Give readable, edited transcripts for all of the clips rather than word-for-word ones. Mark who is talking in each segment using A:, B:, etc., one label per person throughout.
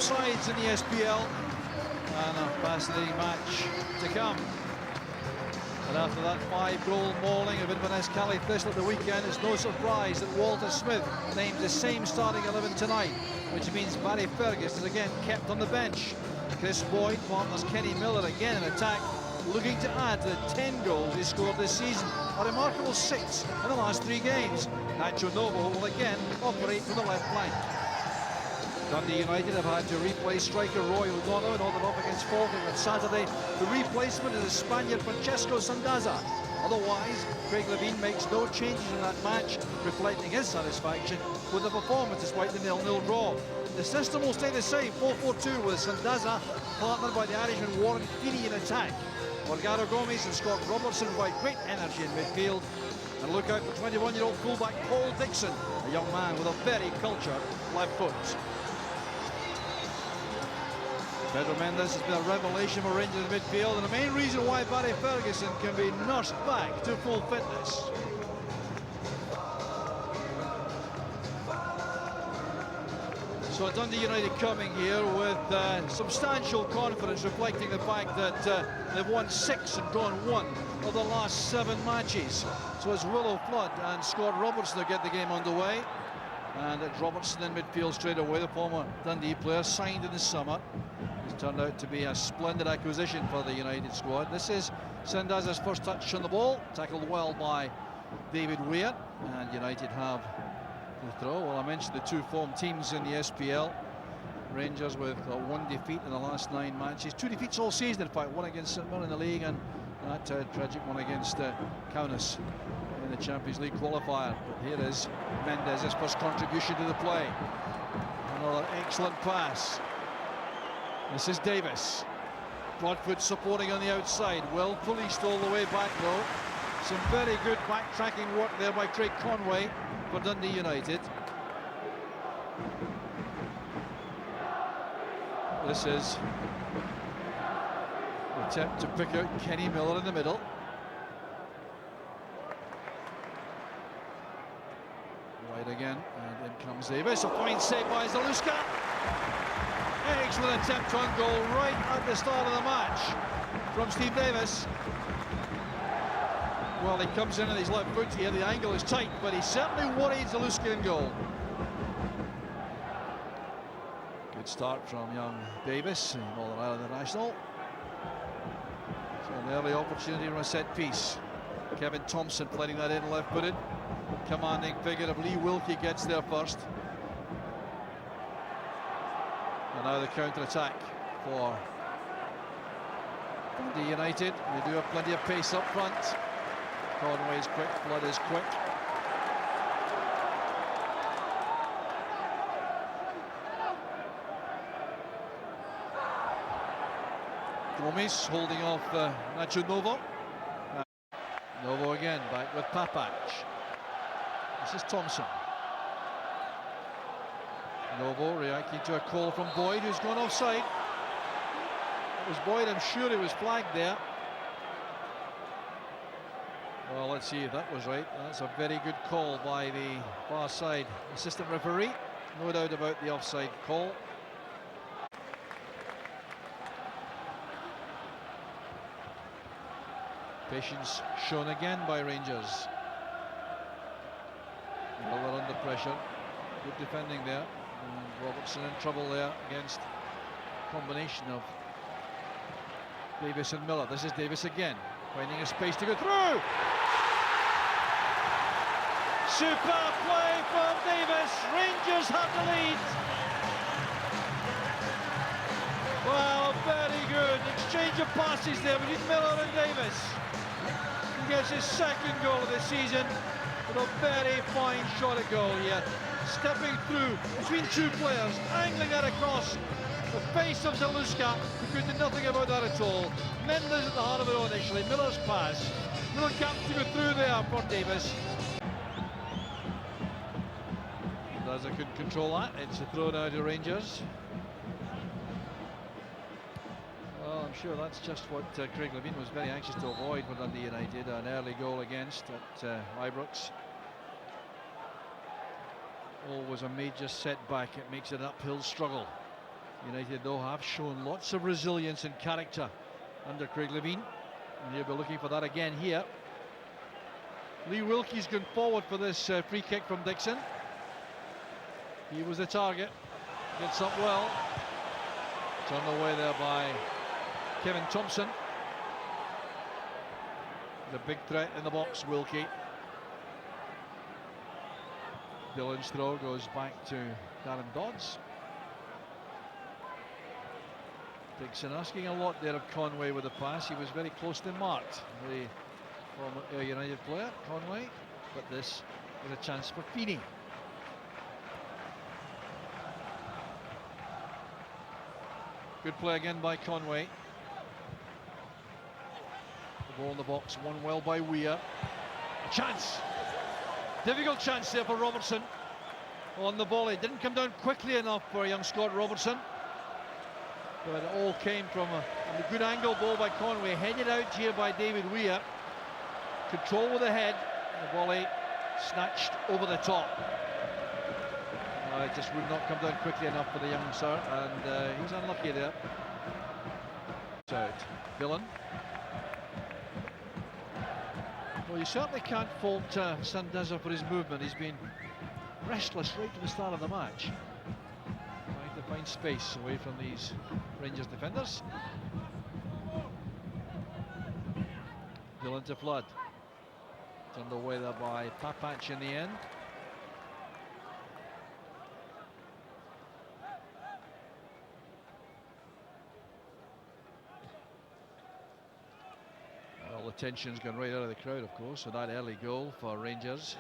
A: sides in the SPL, and a fascinating match to come. And after that 5-goal mauling of Inverness Cali Thistle at the weekend, it's no surprise that Walter Smith names the same starting 11 tonight, which means Barry Fergus is again kept on the bench. Chris Boyd partners Kenny Miller again in attack, looking to add to the 10 goals he scored this season, a remarkable 6 in the last 3 games. Nacho Novo will again operate from the left flank. Dundee United have had to replace striker Roy O'Donnell in order up against Falkirk on Saturday. The replacement is the Spaniard Francesco Sandaza. Otherwise, Craig Levein makes no changes in that match, reflecting his satisfaction with the performance despite the 0-0 draw. The system will stay the same, 4-4-2, with Sandaza partnered by the Irishman Warren Feeney in attack. Morgado Gomez and Scott Robertson provide great energy in midfield. And look out for 21-year-old fullback Paul Dixon, a young man with a very cultured left foot. Pedro Mendes has been a revelation for Rangers in midfield, and the main reason why Barry Ferguson can be nursed back to full fitness. So Dundee United coming here with substantial confidence, reflecting the fact that they've won 6 and drawn 1 of the last 7 matches. So it's Willow Flood and Scott Robertson to get the game underway. And it's Robertson in midfield straight away, the former Dundee player, signed in the summer. It's turned out to be a splendid acquisition for the United squad. This is Sandaza's first touch on the ball, tackled well by David Weir, and United have the throw. Well, I mentioned the 2 form teams in the SPL. Rangers with 1 defeat in the last 9 matches. 2 defeats all season, in fact, 1 against St Mirren in the league, and that tragic one against Kaunas in the Champions League qualifier. But here is Mendes' first contribution to the play. Another excellent pass. This is Davis. Broadfoot supporting on the outside. Well policed all the way back though. Some very good backtracking work there by Craig Conway for Dundee United. This is an attempt to pick out Kenny Miller in the middle. Right again, and in comes Davis. A fine save by Zaluska. Excellent attempt on goal right at the start of the match from Steve Davis. Well, he comes in on his left foot here. The angle is tight, but he certainly worried Zaluska in goal. Good start from young Davis, Northern Ireland international. So an early opportunity from a set piece. Kevin Thompson playing that in left-footed. Commanding figure of Lee Wilkie gets there first. And now the counter-attack for Dundee United. They do have plenty of pace up front. Conway's quick, Flood is quick. Gomez holding off Nacho Novo. Novo again, back with Papac. This is Thompson. Novo reacting to a call from Boyd, who's gone offside. It was Boyd, I'm sure he was flagged there. Well, let's see if that was right. That's a very good call by the far side assistant referee. No doubt about the offside call. Patience shown again by Rangers. Well, they're under pressure. Good defending there. And Robertson in trouble there against a combination of Davis and Miller. This is Davis again, finding a space to go through. Superb play from Davis. Rangers have the lead. Well, very good exchange of passes there between Miller and Davis. He gets his 2nd goal of the season with a very fine shot at goal here. Stepping through between 2 players, angling that across the face of Zaluska, who could do nothing about that at all. Mendes at the heart of it all initially. Miller's pass. Miller captain to go through there for Davis. As I could control that, it's a throw now to Rangers. Well, I'm sure that's just what Craig Levein was very anxious to avoid for Dundee United, an early goal against at Ibrox. Always a major setback, it makes it an uphill struggle. United, though, have shown lots of resilience and character under Craig Levein, and he'll be looking for that again here. Lee Wilkie's going forward for this free kick from Dixon. He was the target, gets up well, turned away there by Kevin Thompson. The big threat in the box, Wilkie. Dillon's throw goes back to Darren Dodds. Dixon asking a lot there of Conway with the pass. He was very closely marked, the former Ayr United player, Conway, but this is a chance for Feeney. Good play again by Conway. The ball in the box, won well by Weir. A chance! Difficult chance there for Robertson on the volley. Didn't come down quickly enough for young Scott Robertson. But it all came from a good angle ball by Conway, headed out here by David Weir. Control with the head, the volley snatched over the top. It just would not come down quickly enough for the young sir, and he's unlucky there. Out. Dillon. Well, you certainly can't fault Sandaza for his movement. He's been restless right from the start of the match, trying to find space away from these Rangers defenders. Dillon to Flood. Turned away there by Papach in the end. Well, the tension's gone right out of the crowd, of course, so that early goal for Rangers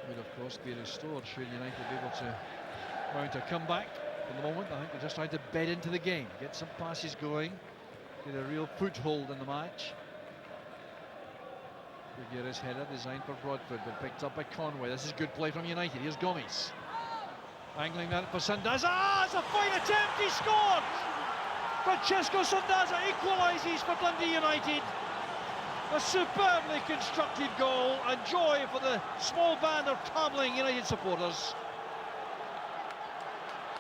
A: would, of course, be restored should United be able to mount a comeback. For the moment, I think they're just trying to bed into the game, get some passes going, get a real foothold in the match. Figueres' header designed for Broadfoot, but picked up by Conway. This is good play from United. Here's Gomes. Angling that for Sandaza. Ah, it's a fine attempt, he scored! Francesco Sandaza equalises for Dundee United. A superbly constructed goal, and joy for the small band of travelling United supporters.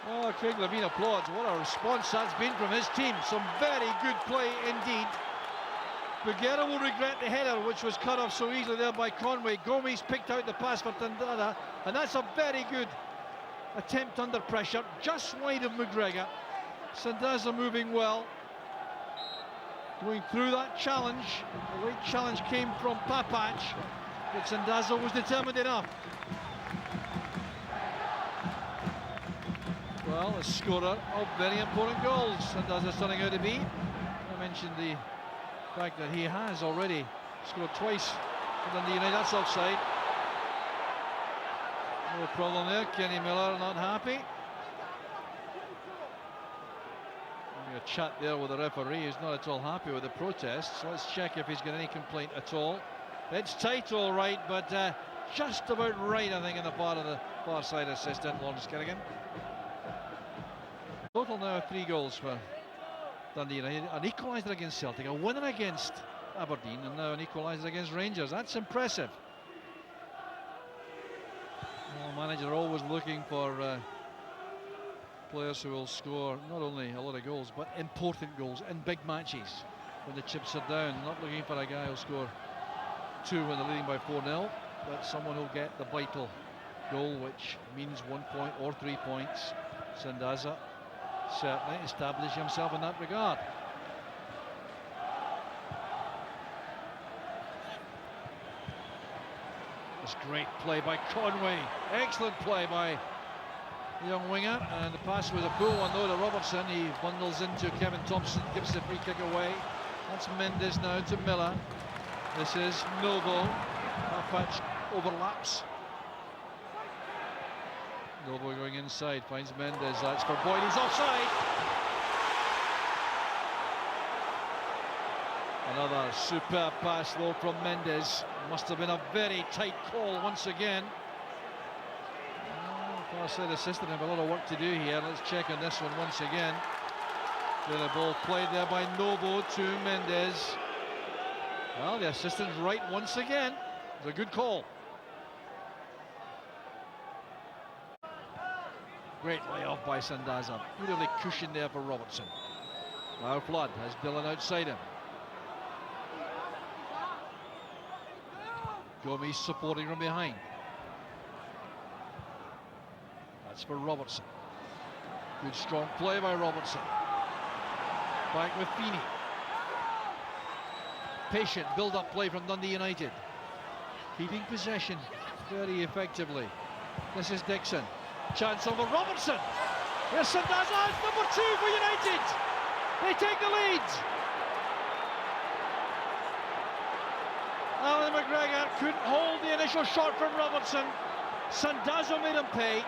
A: Oh, Craig Levein applauds. What a response that's been from his team. Some very good play indeed. Buguera will regret the header, which was cut off so easily there by Conway. Gomes picked out the pass for Tandada, and that's a very good attempt under pressure, just wide of McGregor. Sandaza moving well, going through that challenge. The late challenge came from Papach, but Sandaza was determined enough. Well, a scorer of very important goals, Sandaza's turning out to be. I mentioned the fact that he has already scored twice for Dundee United. That's offside. No problem there. Kenny Miller not happy. Having a chat there with the referee, who's not at all happy with the protest. So let's check if he's got any complaint at all. It's tight, all right, but just about right, I think, in the part of the far side assistant, Lawrence Kerrigan. Total now 3 goals for Dundee United. An equaliser against Celtic, a winner against Aberdeen, and now an equaliser against Rangers. That's impressive. Well, manager always looking for players who will score not only a lot of goals, but important goals in big matches when the chips are down. Not looking for a guy who'll score 2 when they're leading by 4-0, but someone who'll get the vital goal, which means 1 point or 3 points. Sandaza certainly establishing himself in that regard. This great play by Conway. Excellent play by the young winger, and the pass was a poor one though to Robertson. He bundles into Kevin Thompson, gives the free kick away. That's Mendes now to Miller. This is Novo. Papach overlaps. Novo going inside, finds Mendes. That's for Boyd. He's offside. Another superb pass though from Mendes. Must have been a very tight call once again. Far side assistant have a lot of work to do here. Let's check on this one once again. The ball played there by Novo to Mendes. Well, the assistant's right once again. It's a good call. Great layoff by Sandaza. Beautifully cushioned there for Robertson. Now Flood has Dillon outside him. Gomes supporting from behind. That's for Robertson. Good strong play by Robertson. Back with Feeney. Patient build-up play from Dundee United. Keeping possession very effectively. This is Dixon. Chance over Robertson. Here's Sandaza. It's number 2 for United. They take the lead. Alan McGregor couldn't hold the initial shot from Robertson. Sandaza made him pay.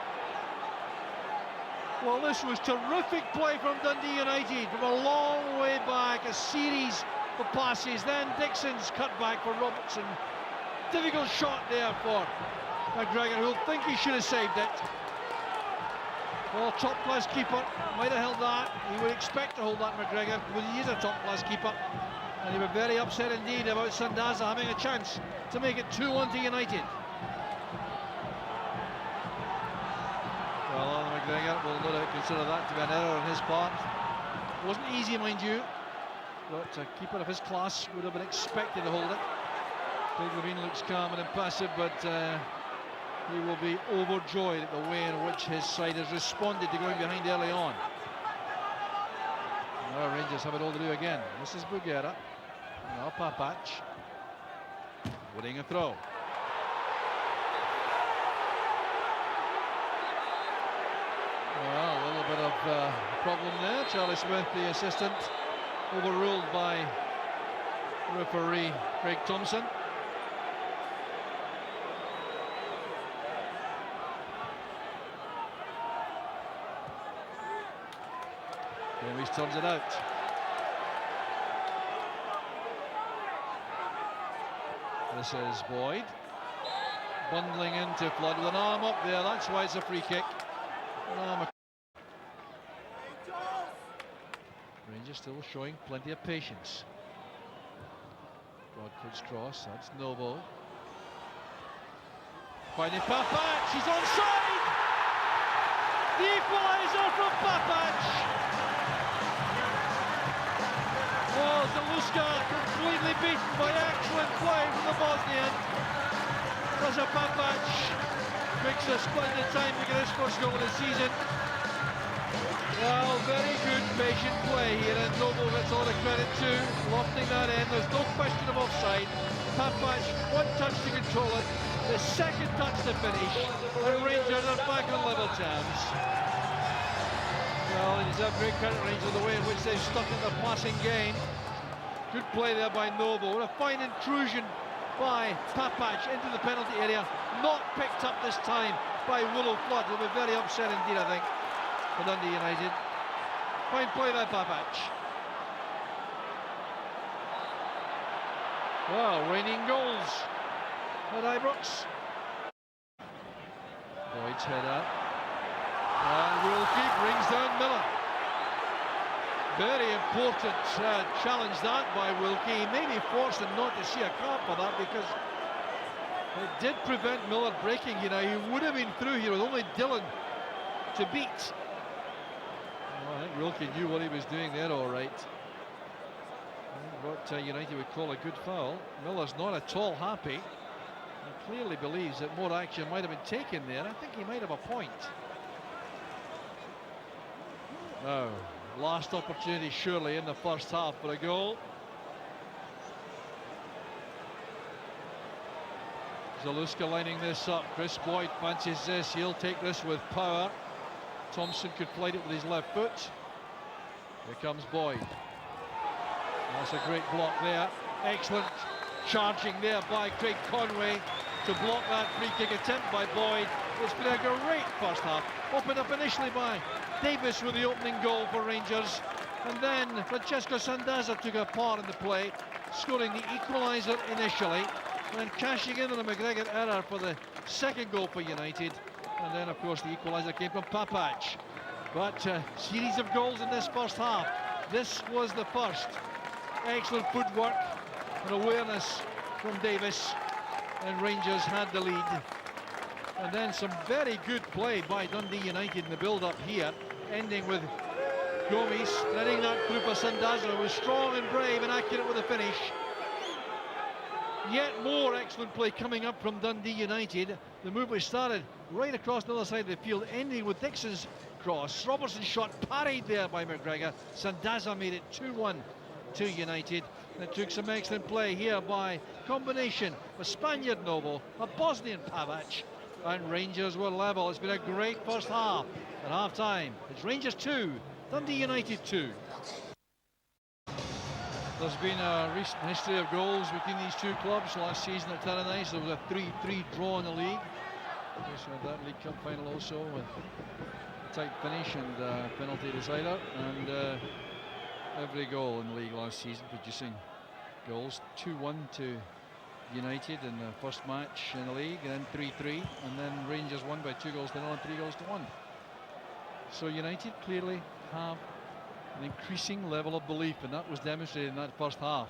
A: Well, this was terrific play from Dundee United from a long way back, a series of passes. Then Dixon's cut back for Robertson. Difficult shot there for McGregor, who'll think he should have saved it. Well, top-class keeper, might have held that. He would expect to hold that, McGregor, because he is a top-class keeper. And he was very upset indeed about Sandaza having a chance to make it 2-1 to United. Well, Alan McGregor will no doubt consider that to be an error on his part. It wasn't easy, mind you, but a keeper of his class would have been expected to hold it. Big Levine looks calm and impassive, but he will be overjoyed at the way in which his side has responded to going behind early on. Now Rangers have it all to do again. This is Bugera. Now Papac. Winning a throw. Well, a little bit of problem there. Charlie Smith, the assistant, overruled by referee Craig Thompson. Davies turns it out. This is Boyd. Bundling into Flood with an arm up there. That's why it's a free kick. Rangers still showing plenty of patience. Broadfoot's cross. That's Noble. Finding Papac. He's onside. The equalizer from Papac. Well, Zaluska completely beaten by excellent play from the Bosnian. There's a Papac. Makes a splendid time to get his first goal of the season. Well, very good patient play here, and Noble gets all the credit too. Lofting that in, there's no question of offside. Papac, one touch to control it, the second touch to finish, and Rangers are back on level terms. Well, they deserve great credit, Rangers, the way in which they've stuck in the passing game. Good play there by Noble. What a fine intrusion by Papac into the penalty area. Not picked up this time by Willow Flood. He'll be very upset indeed, I think, for Dundee United. Fine play by Papac. Well, raining goals at Ibrox. Boyd's header. And Wilkie brings down Miller. Very important challenge that by Wilkie. He may be forced not to see a card for that, because it did prevent Miller breaking. You know, he would have been through here with only Dillon to beat. Well, I think Wilkie knew what he was doing there, all right. What United would call a good foul. Miller's not at all happy. He clearly believes that more action might have been taken there. I think he might have a point. Now, last opportunity surely in the first half for a goal. Zaluska lining this up. Chris Boyd fancies this. He'll take this with power. Thompson could flight it with his left foot. Here comes Boyd. That's a great block there. Excellent charging there by Craig Conway to block that free kick attempt by Boyd. It's been a great first half. Opened up initially by Davis with the opening goal for Rangers, and then Francesco Sandaza took a part in the play, scoring the equalizer initially, and then cashing in on a McGregor error for the second goal for United, and then of course the equalizer came from Papac. But series of goals in this first half. This was the first. Excellent footwork and awareness from Davis, and Rangers had the lead. And then some very good play by Dundee United in the build-up here, ending with Gomes threading that through for Sandaza, who was strong and brave and accurate with the finish. Yet more excellent play coming up from Dundee United. The move was started right across the other side of the field, ending with Dixon's cross. Robertson's shot parried there by McGregor. Sandaza made it 2-1 to United. And it took some excellent play here by combination of a Spaniard Novo, a Bosnian Pavic, and Rangers were level. It's been a great first half. At half-time, it's Rangers 2, Dundee United 2. There's been a recent history of goals between these two clubs. Last season at Tannadice, there was a 3-3 draw in the league. We had that League Cup final also with a tight finish and penalty decider. And every goal in the league last season producing goals. 2-1 to United in the first match in the league, and then 3-3, and then Rangers won by 2-0 and 3-1. So United clearly have an increasing level of belief, and that was demonstrated in that first half.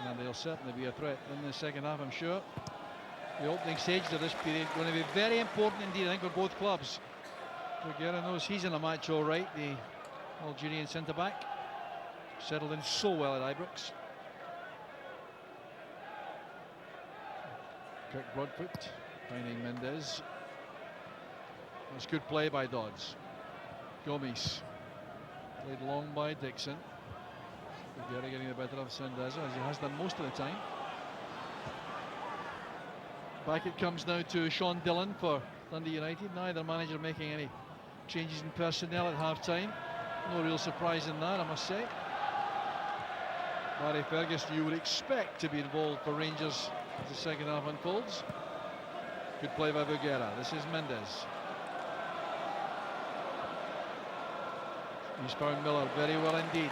A: And they'll certainly be a threat in the second half, I'm sure. The opening stages of this period going to be very important indeed, I think, for both clubs. Guerra knows he's in a match all right, the Algerian centre-back. Settled in so well at Ibrox. Kirk Broadfoot finding Mendes. That's good play by Dodds. Gomes played long by Dixon. Guerra getting the better of Sandaza, as he has done most of the time. Back it comes now to Sean Dillon for Dundee United. Neither manager making any changes in personnel at half-time. No real surprise in that, I must say. Barry Ferguson, you would expect to be involved for Rangers as the second half unfolds. Good play by Buguera. This is Mendes. He's found Miller very well indeed.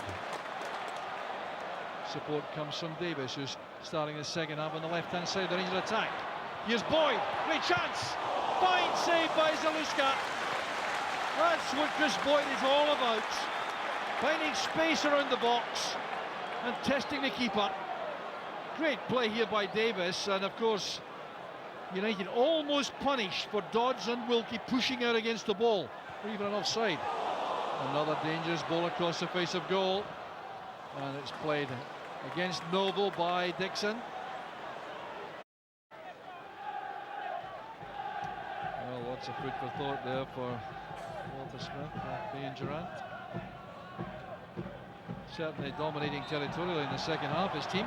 A: Support comes from Davis, who's starting the second half on the left-hand side of the Rangers attack. Here's Boyd, great chance. Fine save by Zaluska. That's what Chris Boyd is all about. Finding space around the box and testing the keeper. Great play here by Davis, and of course United almost punished for Dodds and Wilkie pushing out against the ball, or even an offside. Another dangerous ball across the face of goal, and it's played against Novo by Dixon. Well, lots of food for thought there for Walter Smith, Ian Durant. Certainly dominating territorially in the second half, his team.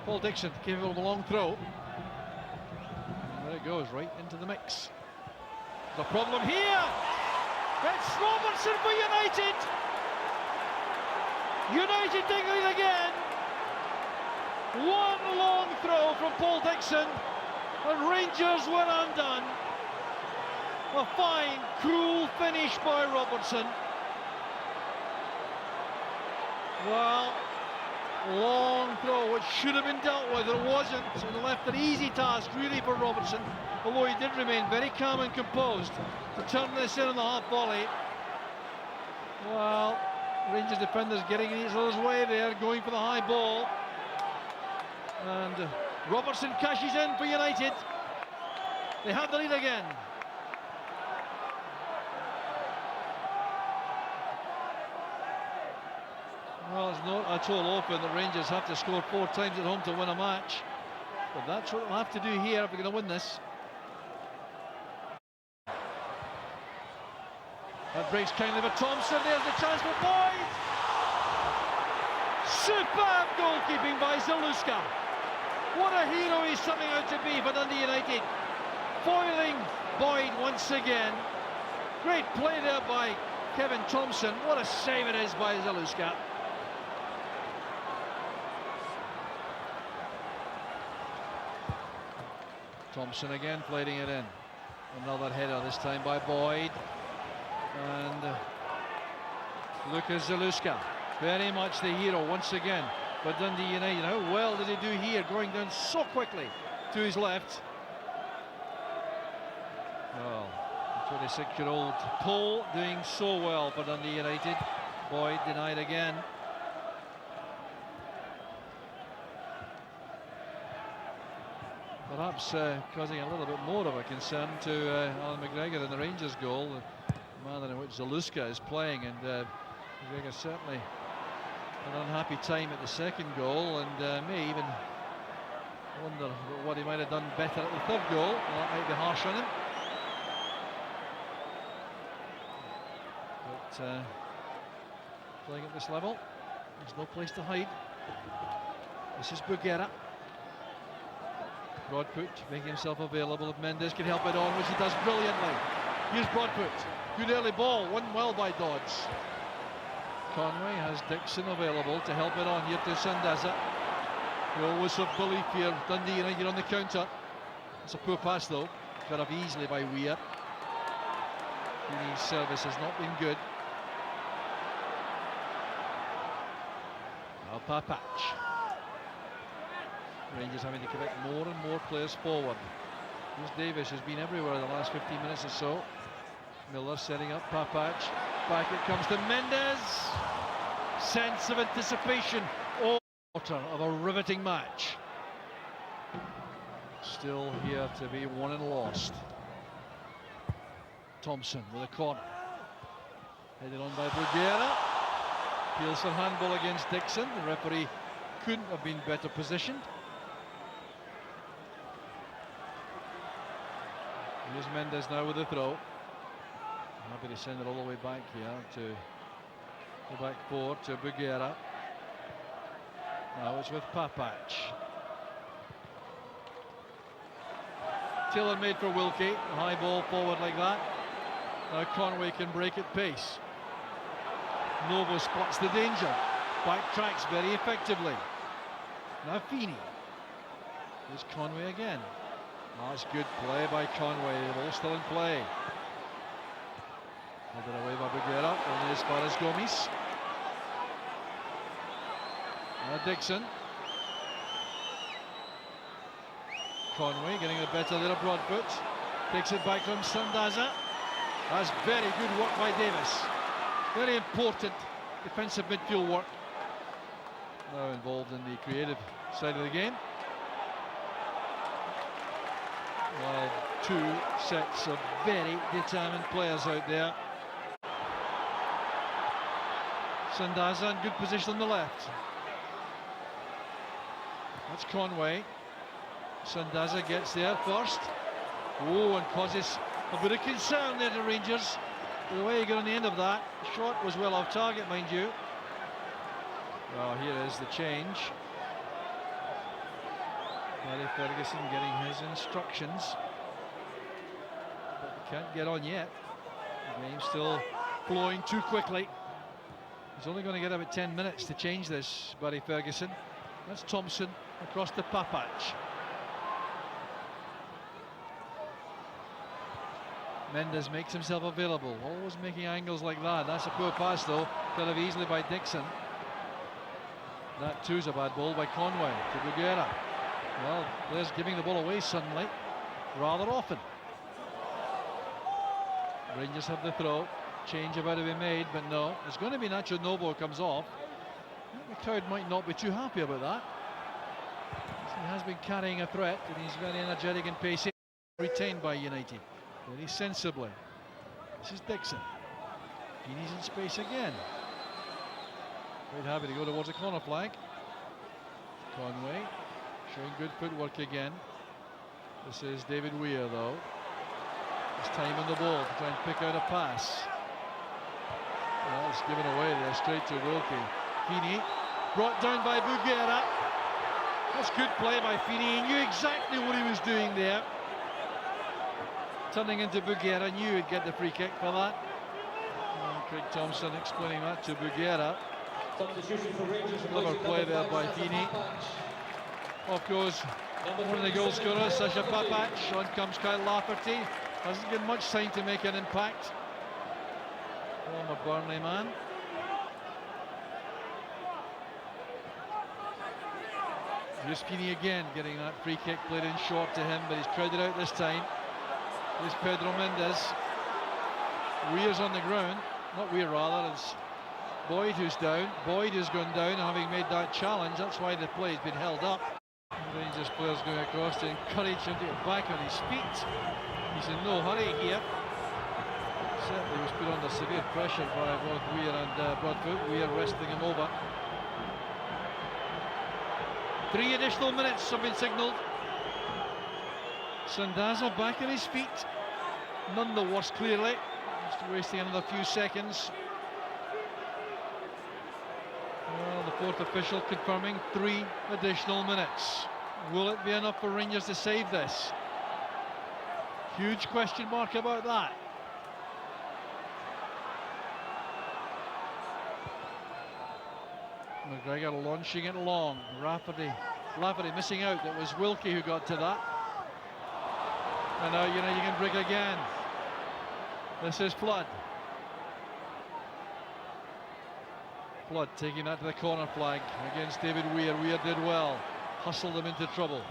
A: Paul Dixon capable of a long throw. And there it goes, right into the mix. The problem here, it's Robertson for United. United taking it again. One long throw from Paul Dixon, and Rangers were undone. A fine, cruel finish by Robertson. Well, long throw, which should have been dealt with, it wasn't, and left an easy task really for Robertson, although he did remain very calm and composed to turn this in on the half volley. Well, Rangers defenders getting in each other's way there, going for the high ball, and Robertson cashes in for United. They have the lead again. Well, it's not at all often that Rangers have to score 4 times at home to win a match, but that's what they'll have to do here if they're going to win this. That breaks kindly for Thompson. There's the chance for Boyd. Superb goalkeeping by Zaluska. What a hero he's turning out to be for Dundee United. Foiling Boyd once again. Great play there by Kevin Thompson. What a save it is by Zaluska. Thompson again plating it in. Another header, this time by Boyd. And Lucas Zaluska, very much the hero once again for Dundee United. How well did he do here, going down so quickly to his left? Well, the 26-year-old Pole doing so well for Dundee United. Boyd denied again. perhaps causing a little bit more of a concern to Alan McGregor than the Rangers goal, the manner in which Zaluska is playing, and McGregor certainly an unhappy time at the second goal, and may even wonder what he might have done better at the third goal. Well, that might be harsh on him. But playing at this level, there's no place to hide. This is Buguera. Broadfoot making himself available. If Mendes can help it on, which he does brilliantly. Here's Broadfoot. Good early ball, won well by Dodds. Conway has Dixon available to help it on here to Sandaza. We always have belief here. Dundee United on the counter. It's a poor pass though, cut off easily by Weir. Feeney's service has not been good. Now Papac. Rangers having to connect more and more players forward. Here's Davis, who's been everywhere in the last 15 minutes or so. Miller setting up Papac. Back it comes to Mendes. Sense of anticipation. Oh, quarter of a riveting match. Still here to be won and lost. Thompson with a corner. Headed on by Buguera. Appeals for handball against Dixon. The referee couldn't have been better positioned. Here's Mendes now with the throw. Happy to send it all the way back here to the back four to Buguera. Now it's with Papac. Taylor made for Wilkie. A high ball forward like that. Now Conway can break at pace. Novo spots the danger. Backtracks very effectively. Now Feeney. Here's Conway again. That's good play by Conway. The ball still in play. Headed away by Buguera, only as far as Gomes. Now Dixon. Conway getting the better there of Broadfoot. Takes it back from Sandaza. That's very good work by Davis. Very important defensive midfield work. Now involved in the creative side of the game. Well, two sets of very determined players out there. Sandaza in good position on the left. That's Conway. Sandaza gets there first. Oh, and causes a bit of concern there to Rangers. The way he got on the end of that. The shot was well off target, mind you. Well, here is the change. Barry Ferguson getting his instructions. But he can't get on yet. The game's still flowing too quickly. He's only going to get about 10 minutes to change this, Barry Ferguson. That's Thompson across to Papac. Mendes makes himself available, always making angles like that. That's a poor pass though, cut off easily by Dixon. That too's a bad ball by Conway to Buguera. Well, players giving the ball away suddenly, rather often. Rangers have the throw. Change about to be made, but no. It's going to be Nacho Novo comes off. I think the crowd might not be too happy about that. He has been carrying a threat, and he's very energetic and pacey. Retained by United, very sensibly. This is Dixon. He's in space again. Quite happy to go towards a corner flag. Conway showing good footwork again. This is David Weir though. It's time on the ball to try and pick out a pass. Well, it's given away there straight to Wilkie. Feeney brought down by Buguera. That's good play by Feeney. He knew exactly what he was doing there. Turning into Buguera, knew he'd get the free kick for that. And Craig Thompson explaining that to Buguera. Clever play there by Feeney. Off goes one of the goal scorers, Sasha Papac. On comes Kyle Lafferty. Hasn't given much time to make an impact. Former Burnley man. Here's Feeney again, getting that free kick played in short to him, but he's crowded out this time. Here's Pedro Mendes. Weir's on the ground. Not Weir, rather. It's Boyd who's down. Boyd has gone down, having made that challenge. That's why the play has been held up. Rangers players going across to encourage him to get back on his feet. He's in no hurry here. Certainly was put under severe pressure by both Weir and Broadfoot. Weir wrestling him over. 3 additional minutes have been signalled. Sandaza back on his feet. None the worse, clearly. Just wasting another few seconds. Well, the fourth official confirming 3 additional minutes. Will it be enough for Rangers to save this? Huge question mark about that. McGregor launching it long. Lafferty missing out. It was Wilkie who got to that. And now, you can break again. This is Flood. Flood taking that to the corner flag against David Weir. Weir did well. Hustled them into trouble.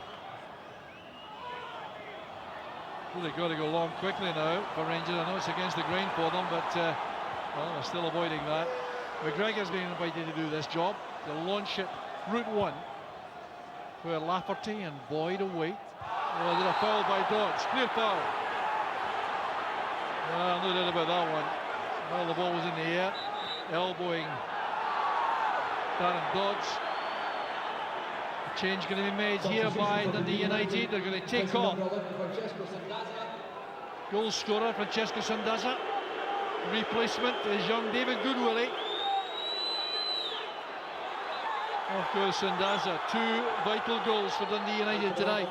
A: Really got to go long quickly now for Rangers. I know it's against the grain for them, but well, they're still avoiding that. McGregor's being invited to do this job. They'll launch it route 1, where Lafferty and Boyd await. Oh, did a foul by Dodds. Clear foul. Well, no doubt about that one. Well, the ball was in the air, elbowing Darren Dodds. A change going to be made here by Dundee United. They're going to take off goal scorer Francesco Sandaza. Replacement is young David Goodwillie. Of course, Sandaza, 2 vital goals for Dundee United tonight.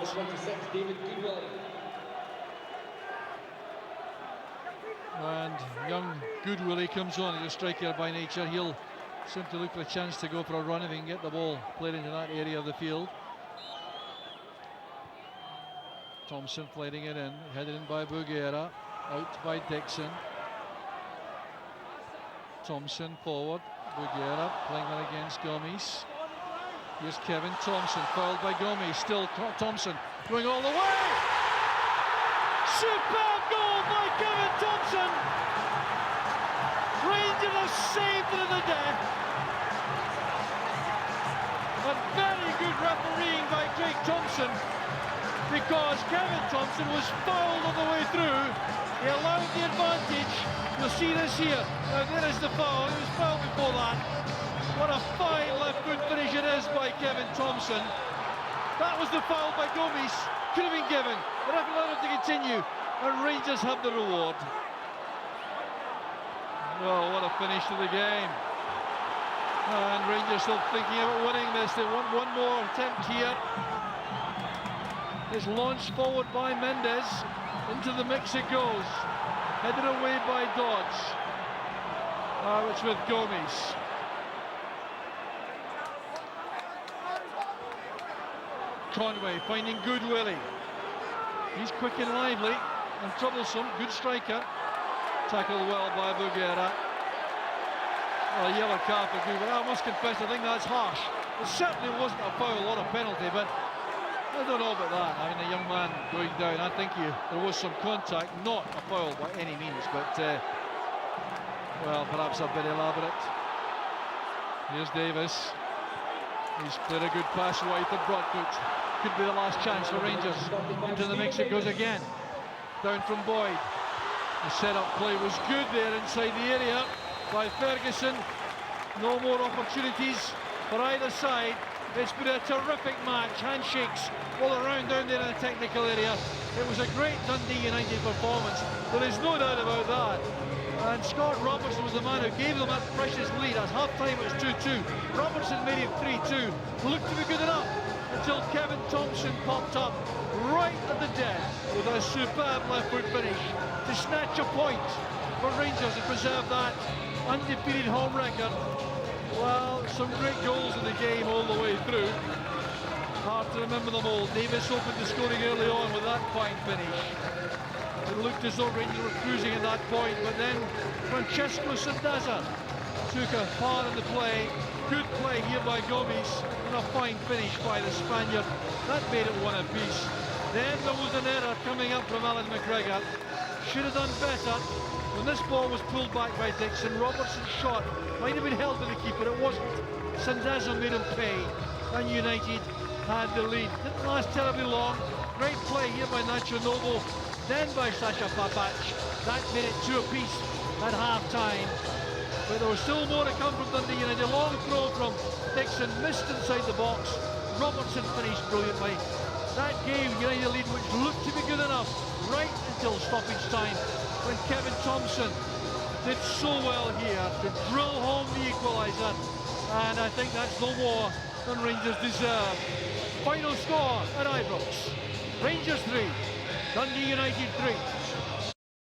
A: And young Goodwillie comes on. He's a striker by nature. He'll simply look for a chance to go for a run if he can get the ball played into that area of the field. Thompson playing it in, headed in by Bugera, out by Dixon. Thompson forward, Bugera playing that against Gomes. Here's Kevin Thompson, fouled by Gomes. Still Thompson going all the way. Superb goal by Kevin Thompson. Rangers have saved it in the death. A very good refereeing by Craig Thompson, because Kevin Thompson was fouled on the way through. He allowed the advantage. You'll see this here. Now there is the foul. He was fouled before that. What a fine left foot finish it is by Kevin Thompson. That was the foul by Gomes. Could have been given. The referee allowed it to continue, and Rangers have the reward. Oh, what a finish to the game. And Rangers still thinking about winning this. They want one more attempt here. It's launched forward by Mendes. Into the mix it goes. Headed away by Dodds. Now it's with Gomes. Conway finding Goodwillie. He's quick and lively and troublesome. Good striker. Tackled well by Bugera. Well, a yellow card for Goodwillie. I must confess, I think that's harsh. It certainly wasn't a foul or a penalty, but I don't know about that. I mean, a young man going down, I think there was some contact, not a foul by any means, but well, perhaps a bit elaborate. Here's Davis. He's played a good pass wide to Broadfoot. Could be the last chance for Rangers. Into the mix it goes again. Down from Boyd. The set-up play was good there inside the area by Ferguson. No more opportunities for either side. It's been a terrific match. Handshakes all around down there in the technical area. It was a great Dundee United performance. There is no doubt about that. And Scott Robertson was the man who gave them that precious lead. At half-time it was 2-2. Robertson made it 3-2. Looked to be good enough until Kevin Thompson popped up right at the death with a superb left-foot finish to snatch a point for Rangers to preserve that undefeated home record. Well, some great goals in the game all the way through. Hard to remember them all. Davis opened the scoring early on with that fine finish. It looked as though Rangers were cruising at that point, but then Francesco Sandaza took a part in the play. Good play here by Gomes, and a fine finish by the Spaniard. That made it one apiece. Then there was an error coming up from Alan McGregor. Should have done better. When this ball was pulled back by Dixon, Robertson's shot might have been held to the keeper. It wasn't. Sandaza made him pay. And United had the lead. Didn't last terribly long. Great play here by Nacho Novo, then by Sasha Papac. That made it 2 apiece at half-time. But there was still more to come from Dundee United. A long throw from Dixon, missed inside the box. Robertson finished brilliantly. That gave United a lead which looked to be good enough right until stoppage time, when Kevin Thompson did so well here to drill home the equaliser. And I think that's no more than Rangers deserve. Final score at Ibrox. Rangers 3, Dundee United 3.